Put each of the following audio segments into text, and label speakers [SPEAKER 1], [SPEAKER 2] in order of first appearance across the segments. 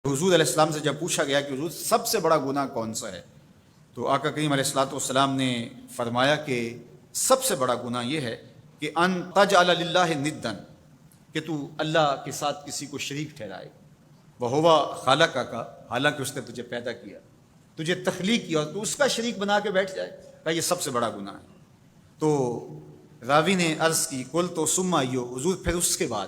[SPEAKER 1] حضور علیہ السلام سے جب پوچھا گیا کہ حضور سب سے بڑا گناہ کون سا ہے، تو آقا کریم علیہ الصلوۃ والسلام نے فرمایا کہ سب سے بڑا گناہ یہ ہے کہ ان تجعل للہ ندا، کہ تو اللہ کے ساتھ کسی کو شریک ٹھہرائے، وہو خالقک، حالانکہ اس نے تجھے پیدا کیا، تجھے تخلیق کیا، اور تو اس کا شریک بنا کے بیٹھ جائے، کہ یہ سب سے بڑا گناہ ہے۔ تو راوی نے عرض کی کل تو ثم ایو، حضور پھر اس کے بعد؟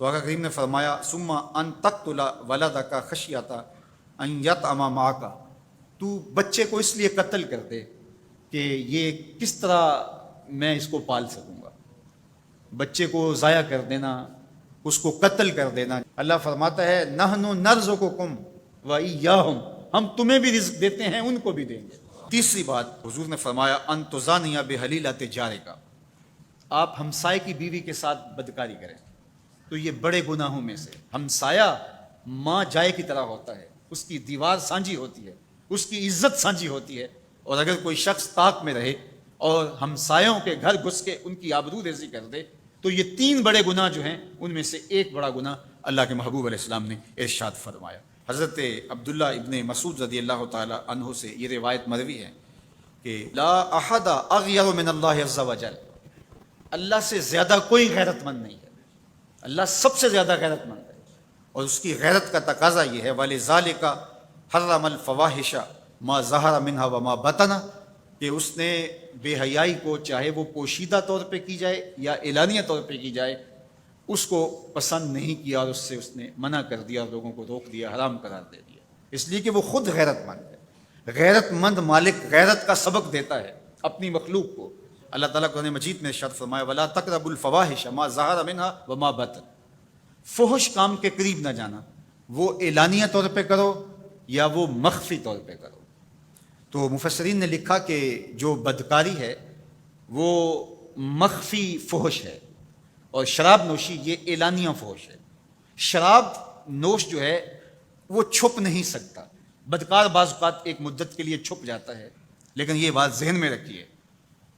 [SPEAKER 1] تو آقا کریم نے فرمایا ثم ان تقتل ولدک خشیۃ ان یطعم معک، تو بچے کو اس لیے قتل کر دے کہ یہ کس طرح میں اس کو پال سکوں گا، بچے کو ضائع کر دینا، اس کو قتل کر دینا۔ اللہ فرماتا ہے نحن نرزقکم وایاہم، ہم تمہیں بھی رزق دیتے ہیں، ان کو بھی دیں گے۔ تیسری بات حضور نے فرمایا ان تزانی بحلیلۃ جارک، آپ ہمسائے کی بیوی کے ساتھ بدکاری کریں، تو یہ بڑے گناہوں میں سے۔ ہمسایہ ماں جائے کی طرح ہوتا ہے، اس کی دیوار سانجھی ہوتی ہے، اس کی عزت سانجھی ہوتی ہے، اور اگر کوئی شخص طاق میں رہے اور ہمسایوں کے گھر گھس کے ان کی آبرو ریزی کر دے، تو یہ تین بڑے گناہ جو ہیں ان میں سے ایک بڑا گناہ اللہ کے محبوب علیہ السلام نے ارشاد فرمایا۔ حضرت عبداللہ ابن مسعود رضی اللہ تعالی عنہ سے یہ روایت مروی ہے کہ لا احد اغیر من اللہ عز وجل، اللہ سے زیادہ کوئی غیرت مند نہیں ہے، اللہ سب سے زیادہ غیرت مند ہے، اور اس کی غیرت کا تقاضا یہ ہے وَلِذَالِكَ حَرَّمَ الْفَوَاحِشَ مَا ظَهَرَ مِنْهَا وَمَا بَطَنَ، کہ اس نے بے حیائی کو چاہے وہ پوشیدہ طور پہ کی جائے یا اعلانیہ طور پہ کی جائے، اس کو پسند نہیں کیا، اور اس سے اس نے منع کر دیا، اور لوگوں کو روک دیا، حرام قرار دے دیا، اس لیے کہ وہ خود غیرت مند ہے۔ غیرت مند مالک غیرت کا سبق دیتا ہے اپنی مخلوق کو۔ اللہ تعالیٰ قرآن مجید میں ارشاد فرمایا وَلَا تَقْرَبُوا الْفَوَاحِشَ مَا ظَهَرَ مِنْهَا وَمَا بَطَنَ، فحش کام کے قریب نہ جانا، وہ اعلانیہ طور پہ کرو یا وہ مخفی طور پہ کرو۔ تو مفسرین نے لکھا کہ جو بدکاری ہے وہ مخفی فحش ہے، اور شراب نوشی یہ اعلانیہ فحش ہے۔ شراب نوش جو ہے وہ چھپ نہیں سکتا، بدکار بعض اوقات ایک مدت کے لیے چھپ جاتا ہے، لیکن یہ بات ذہن میں رکھیے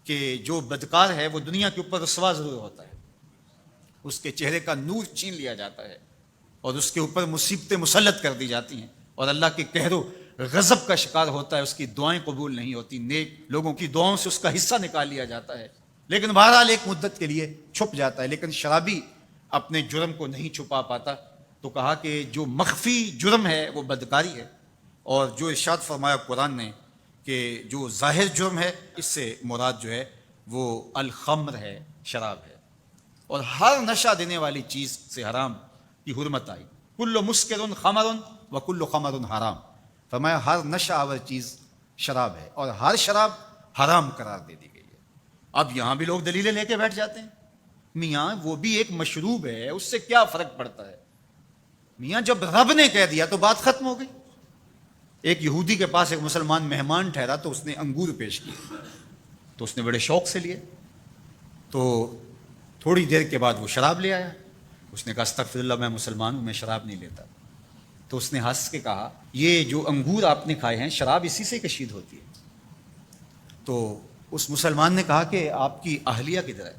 [SPEAKER 1] کہ جو بدکار ہے وہ دنیا کے اوپر رسوا ضرور ہوتا ہے، اس کے چہرے کا نور چھین لیا جاتا ہے، اور اس کے اوپر مصیبتیں مسلط کر دی جاتی ہیں، اور اللہ کے قہر و غضب کا شکار ہوتا ہے، اس کی دعائیں قبول نہیں ہوتی، نیک لوگوں کی دعاؤں سے اس کا حصہ نکال لیا جاتا ہے، لیکن بہرحال ایک مدت کے لیے چھپ جاتا ہے۔ لیکن شرابی اپنے جرم کو نہیں چھپا پاتا، تو کہا کہ جو مخفی جرم ہے وہ بدکاری ہے، اور جو ارشاد فرمایا قرآن نے کہ جو ظاہر جرم ہے اس سے مراد جو ہے وہ الخمر ہے، شراب ہے، اور ہر نشہ دینے والی چیز سے حرام کی حرمت آئی، کل مسکر خمر و کل خمر حرام، فرمایا ہر نشہ آور چیز شراب ہے، اور ہر شراب حرام قرار دے دی گئی ہے۔ اب یہاں بھی لوگ دلیلیں لے کے بیٹھ جاتے ہیں، میاں وہ بھی ایک مشروب ہے، اس سے کیا فرق پڑتا ہے؟ میاں جب رب نے کہہ دیا تو بات ختم ہو گئی۔ ایک یہودی کے پاس ایک مسلمان مہمان ٹھہرا، تو اس نے انگور پیش کیے، تو اس نے بڑے شوق سے لیے، تو تھوڑی دیر کے بعد وہ شراب لے آیا۔ اس نے کہا استغفر اللہ، میں مسلمان ہوں، میں شراب نہیں لیتا۔ تو اس نے ہنس کے کہا یہ جو انگور آپ نے کھائے ہیں شراب اسی سے کشید ہوتی ہے۔ تو اس مسلمان نے کہا کہ آپ کی اہلیہ کدھر ہے؟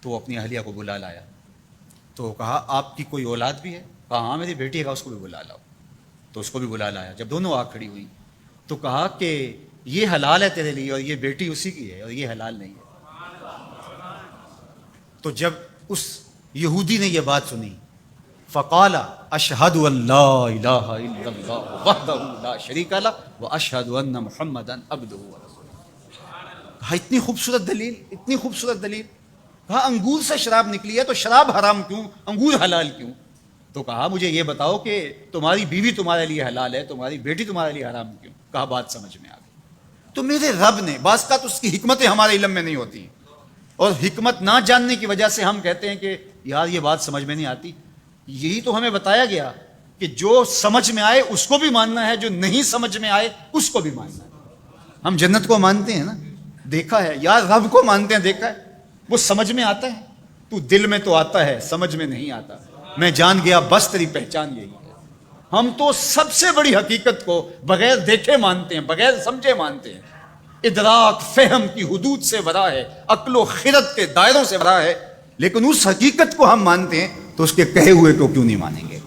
[SPEAKER 1] تو اپنی اہلیہ کو بلا لایا، تو کہا آپ کی کوئی اولاد بھی ہے؟ کہا ہاں میری بیٹی ہے، اس کو بھی بلا لاؤ۔ تو اس کو بھی بلا لایا۔ جب دونوں آ کھڑی ہوئی تو کہا کہ یہ حلال ہے تیرے لیے، اور یہ بیٹی اسی کی ہے، اور یہ حلال نہیں ہے۔ تو جب اس یہودی نے یہ بات سنی فقال اشہد ان لا الہ الا اللہ وحدہ لا شریک لہ واشہد ان محمدا عبدہ ورسولہ۔ کہا اتنی خوبصورت دلیل، اتنی خوبصورت دلیل۔ کہا انگور سے شراب نکلی ہے تو شراب حرام کیوں، انگور حلال کیوں؟ تو کہا مجھے یہ بتاؤ کہ تمہاری بیوی تمہارے لیے حلال ہے، تمہاری بیٹی تمہارے لیے حرام کیوں؟ کہا بات سمجھ میں آ گئی۔ تو میرے رب نے، بعض کا تو اس کی حکمتیں ہمارے علم میں نہیں ہوتی، اور حکمت نہ جاننے کی وجہ سے ہم کہتے ہیں کہ یار یہ بات سمجھ میں نہیں آتی۔ یہی تو ہمیں بتایا گیا کہ جو سمجھ میں آئے اس کو بھی ماننا ہے، جو نہیں سمجھ میں آئے اس کو بھی ماننا ہے۔ ہم جنت کو مانتے ہیں نا، دیکھا ہے، یار رب کو مانتے ہیں، دیکھا ہے، وہ سمجھ میں آتا ہے، تو دل میں تو آتا ہے، سمجھ میں نہیں آتا۔ میں جان گیا بس تیری پہچان یہی ہے۔ ہم تو سب سے بڑی حقیقت کو بغیر دیکھے مانتے ہیں، بغیر سمجھے مانتے ہیں۔ ادراک فہم کی حدود سے ورا ہے، عقل و خرد کے دائروں سے ورا ہے، لیکن اس حقیقت کو ہم مانتے ہیں تو اس کے کہے ہوئے کو کیوں نہیں مانیں گے؟